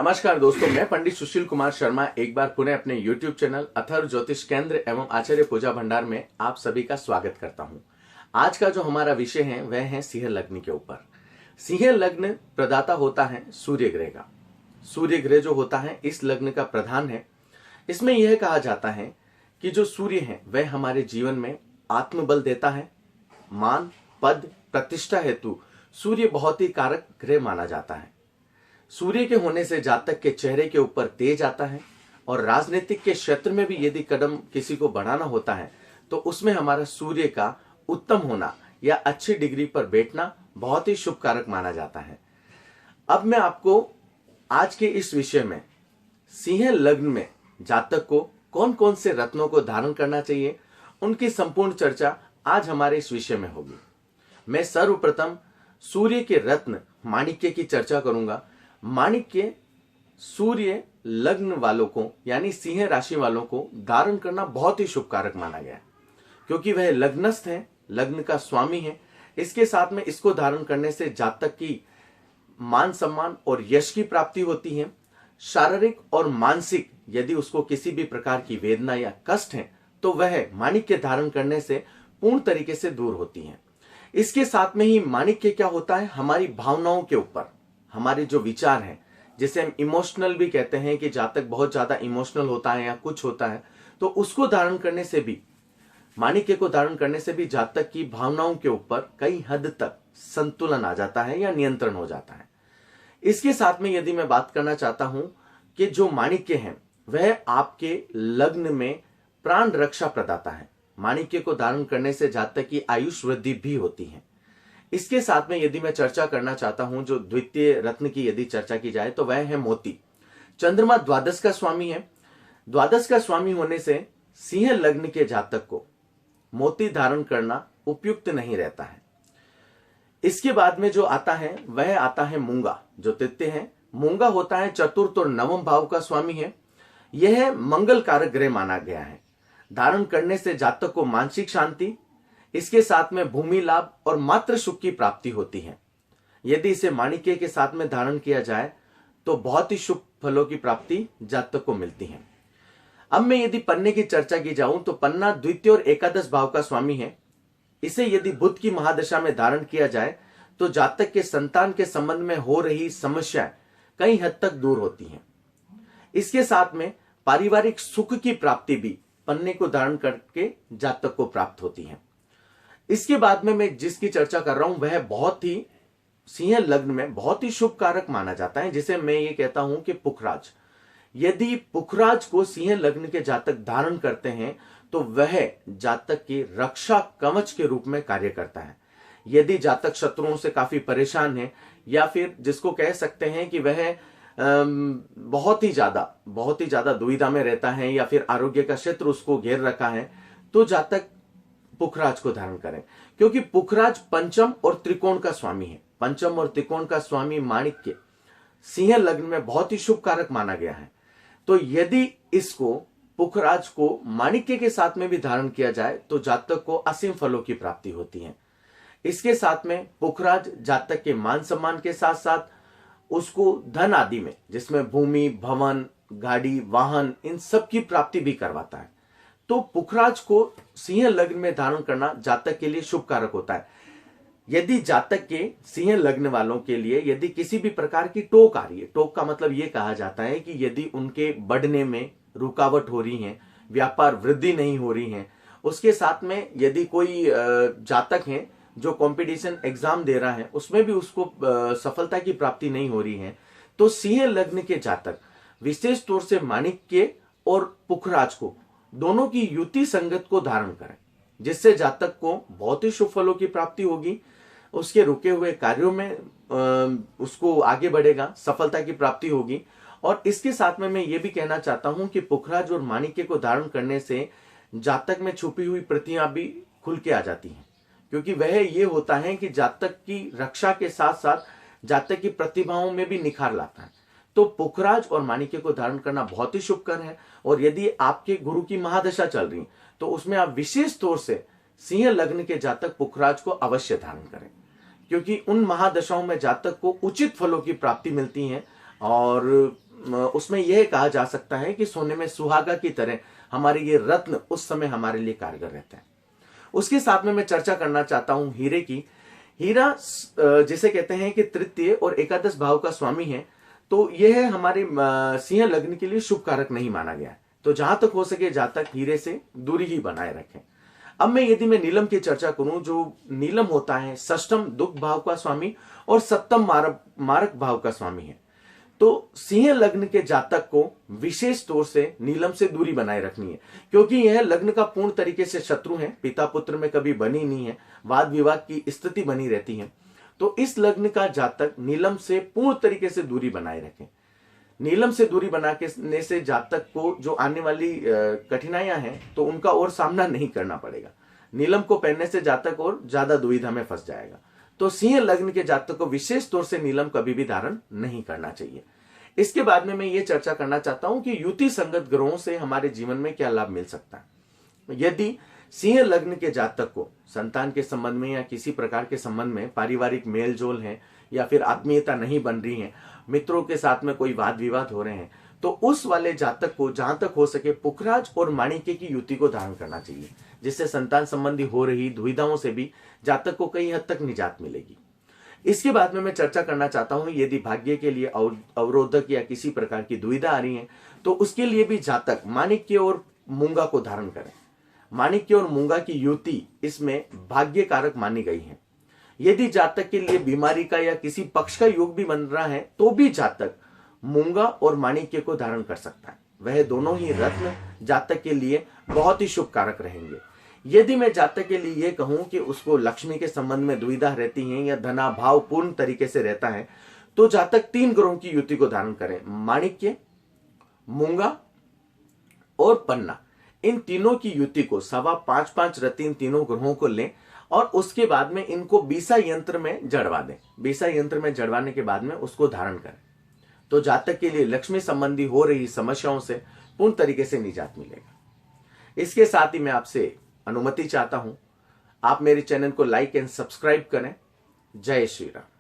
नमस्कार दोस्तों, मैं पंडित सुशील कुमार शर्मा एक बार पुनः अपने YouTube चैनल अथर्व ज्योतिष केंद्र एवं आचार्य पूजा भंडार में आप सभी का स्वागत करता हूं। आज का जो हमारा विषय है वह है सिंह लग्न के ऊपर। सिंह लग्न प्रदाता होता है सूर्य ग्रह का। सूर्य ग्रह जो होता है इस लग्न का प्रधान है। इसमें यह कहा जाता है कि जो सूर्य है वह हमारे जीवन में आत्मबल देता है। मान पद प्रतिष्ठा हेतु सूर्य बहुत ही कारक ग्रह माना जाता है। सूर्य के होने से जातक के चेहरे के ऊपर तेज आता है और राजनीतिक के क्षेत्र में भी यदि कदम किसी को बढ़ाना होता है तो उसमें हमारा सूर्य का उत्तम होना या अच्छी डिग्री पर बैठना बहुत ही शुभ कारक माना जाता है। अब मैं आपको आज के इस विषय में सिंह लग्न में जातक को कौन कौन से रत्नों को धारण करना चाहिए, उनकी संपूर्ण चर्चा आज हमारे इस विषय में होगी। मैं सर्वप्रथम सूर्य के रत्न माणिक्य की चर्चा करूंगा। माणिक्य सूर्य लग्न वालों को यानी सिंह राशि वालों को धारण करना बहुत ही शुभ कारक माना गया है, क्योंकि वह लग्नस्थ है, लग्न का स्वामी है। इसके साथ में इसको धारण करने से जातक की मान सम्मान और यश की प्राप्ति होती है। शारीरिक और मानसिक यदि उसको किसी भी प्रकार की वेदना या कष्ट है तो वह माणिक्य धारण करने से पूर्ण तरीके से दूर होती है। इसके साथ में ही माणिक्य क्या होता है, हमारी भावनाओं के ऊपर हमारे जो विचार हैं, जिसे हम इमोशनल भी कहते हैं कि जातक बहुत ज्यादा इमोशनल होता है या कुछ होता है, तो उसको धारण करने से भी, माणिक्य को धारण करने से भी जातक की भावनाओं के ऊपर कई हद तक संतुलन आ जाता है या नियंत्रण हो जाता है। इसके साथ में यदि मैं बात करना चाहता हूं कि जो माणिक्य है वह आपके लग्न में प्राण रक्षा प्रदाता है। माणिक्य को धारण करने से जातक की आयुष वृद्धि भी होती है। इसके साथ में यदि मैं चर्चा करना चाहता हूं, जो द्वितीय रत्न की यदि चर्चा की जाए तो वह है मोती। चंद्रमा द्वादश का स्वामी है। द्वादश का स्वामी होने से सिंह लग्न के जातक को मोती धारण करना उपयुक्त नहीं रहता है। इसके बाद में जो आता है वह आता है मूंगा, जो तृतीय है। मूंगा होता है चतुर्थ और नवम भाव का स्वामी है। यह मंगल कारक ग्रह माना गया है। धारण करने से जातक को मानसिक शांति, इसके साथ में भूमि लाभ और मातृ सुख की प्राप्ति होती है। यदि इसे माणिक्य के साथ में धारण किया जाए तो बहुत ही शुभ फलों की प्राप्ति जातक को मिलती है। अब मैं यदि पन्ने की चर्चा की जाऊं तो पन्ना द्वितीय और एकादश भाव का स्वामी है। इसे यदि बुध की महादशा में धारण किया जाए तो जातक के संतान के संबंध में हो रही समस्याएं कई हद तक दूर होती हैं। इसके साथ में पारिवारिक सुख की प्राप्ति भी पन्ने को धारण करके जातक को प्राप्त होती है। इसके बाद में मैं जिसकी चर्चा कर रहा हूं वह बहुत ही सिंह लग्न में बहुत ही शुभ कारक माना जाता है, जिसे मैं ये कहता हूं कि पुखराज। यदि पुखराज को सिंह लग्न के जातक धारण करते हैं तो वह जातक की रक्षा कवच के रूप में कार्य करता है। यदि जातक शत्रुओं से काफी परेशान है या फिर जिसको कह सकते हैं कि वह बहुत ही ज्यादा दुविधा में रहता है या फिर आरोग्य का क्षेत्र उसको घेर रखा है, तो जातक पुखराज को धारण करें, क्योंकि पुखराज पंचम और त्रिकोण का स्वामी है। पंचम और त्रिकोण का स्वामी माणिक्य सिंह लग्न में बहुत ही शुभ कारक माना गया है। तो यदि इसको पुखराज को माणिक्य के साथ में भी धारण किया जाए तो जातक को असीम फलों की प्राप्ति होती है। इसके साथ में पुखराज जातक के मान सम्मान के साथ साथ उसको धन आदि में, जिसमें भूमि, भवन, गाड़ी, वाहन, इन सब की प्राप्ति भी करवाता है। तो पुखराज को सिंह लग्न में धारण करना जातक के लिए शुभ कारक होता है। यदि जातक के सिंह लग्न वालों के लिए यदि किसी भी प्रकार की टोक आ रही है, टोक का मतलब यह कहा जाता है कि यदि उनके बढ़ने में रुकावट हो रही है, व्यापार वृद्धि नहीं हो रही है, उसके साथ में यदि कोई जातक है जो कंपटीशन एग्जाम दे रहा है उसमें भी उसको सफलता की प्राप्ति नहीं हो रही है, तो सिंह लग्न के जातक विशेष तौर से माणिक्य और पुखराज को दोनों की युति संगत को धारण करें, जिससे जातक को बहुत ही शुभ फलों की प्राप्ति होगी। उसके रुके हुए कार्यों में उसको आगे बढ़ेगा, सफलता की प्राप्ति होगी। और इसके साथ में मैं ये भी कहना चाहता हूं कि पुखराज और माणिक्य को धारण करने से जातक में छुपी हुई प्रतियां भी खुल के आ जाती हैं, क्योंकि वह ये होता है कि जातक की रक्षा के साथ साथ जातक की प्रतिभाओं में भी निखार लाता है। तो पुखराज और माणिक्य को धारण करना बहुत ही शुभकर है। और यदि आपके गुरु की महादशा चल रही तो उसमें आप विशेष तौर से सिंह लग्न के जातक पुखराज को अवश्य धारण करें, क्योंकि उन महादशाओं में जातक को उचित फलों की प्राप्ति मिलती है और उसमें यह कहा जा सकता है कि सोने में सुहागा की तरह हमारे ये रत्न उस समय हमारे लिए कारगर रहते हैं। उसके साथ में मैं चर्चा करना चाहता हूं हीरे की। हीरा जिसे कहते हैं कि तृतीय और एकादश भाव का स्वामी है, तो यह हमारे सिंह लग्न के लिए शुभ कारक नहीं माना गया है। तो जहां तक हो सके जातक हीरे से दूरी ही बनाए रखें। अब यदि मैं नीलम की चर्चा करूं, जो नीलम होता है षष्ठम दुख भाव का स्वामी और सप्तम मारक भाव का स्वामी है। तो सिंह लग्न के जातक को विशेष तौर से नीलम से दूरी बनाए रखनी है, क्योंकि यह लग्न का पूर्ण तरीके से शत्रु है, पिता पुत्र में कभी बनी नहीं है, वाद विवाद की स्थिति बनी रहती है। तो इस लग्न का जातक नीलम से पूर्ण तरीके से दूरी बनाए रखें। नीलम से दूरी बनाने से जातक को जो आने वाली कठिनाइयां हैं तो उनका और सामना नहीं करना पड़ेगा। नीलम को पहनने से जातक और ज्यादा दुविधा में फंस जाएगा। तो सिंह लग्न के जातक को विशेष तौर से नीलम कभी भी धारण नहीं करना चाहिए। इसके बाद में मैं ये चर्चा करना चाहता हूं कि युति संगत ग्रहों से हमारे जीवन में क्या लाभ मिल सकता है। यदि सिंह लग्न के जातक को संतान के संबंध में या किसी प्रकार के संबंध में पारिवारिक मेल जोल है या फिर आत्मीयता नहीं बन रही है, मित्रों के साथ में कोई वाद विवाद हो रहे हैं, तो उस वाले जातक को जहां तक हो सके पुखराज और माणिक्य की युति को धारण करना चाहिए, जिससे संतान संबंधी हो रही दुविधाओं से भी जातक को कई हद तक निजात मिलेगी। इसके बाद में मैं चर्चा करना चाहता हूं, यदि भाग्य के लिए अवरोधक या किसी प्रकार की दुविधा आ रही है तो उसके लिए भी जातक माणिक्य और मूंगा को धारण करें। माणिक्य और मूंगा की युति इसमें भाग्य कारक मानी गई है। यदि जातक के लिए बीमारी का या किसी पक्ष का योग भी बन रहा है तो भी जातक मूंगा और माणिक्य को धारण कर सकता है। वह दोनों ही रत्न जातक के लिए बहुत ही शुभ कारक रहेंगे। यदि मैं जातक के लिए यह कहूं कि उसको लक्ष्मी के संबंध में दुविधा रहती है या धनाभाव पूर्ण तरीके से रहता है, तो जातक 3 ग्रहों की युति को धारण करें, माणिक्य, मूंगा और पन्ना। इन तीनों की युति को 5.5 रत्न इन तीनों ग्रहों को लें और उसके बाद में इनको बीसा यंत्र में जड़वा दें। बीसा यंत्र में जड़वाने के बाद में उसको धारण करें, तो जातक के लिए लक्ष्मी संबंधी हो रही समस्याओं से पूर्ण तरीके से निजात मिलेगा। इसके साथ ही मैं आपसे अनुमति चाहता हूं, आप मेरे चैनल को लाइक एंड सब्सक्राइब करें। जय श्री राम।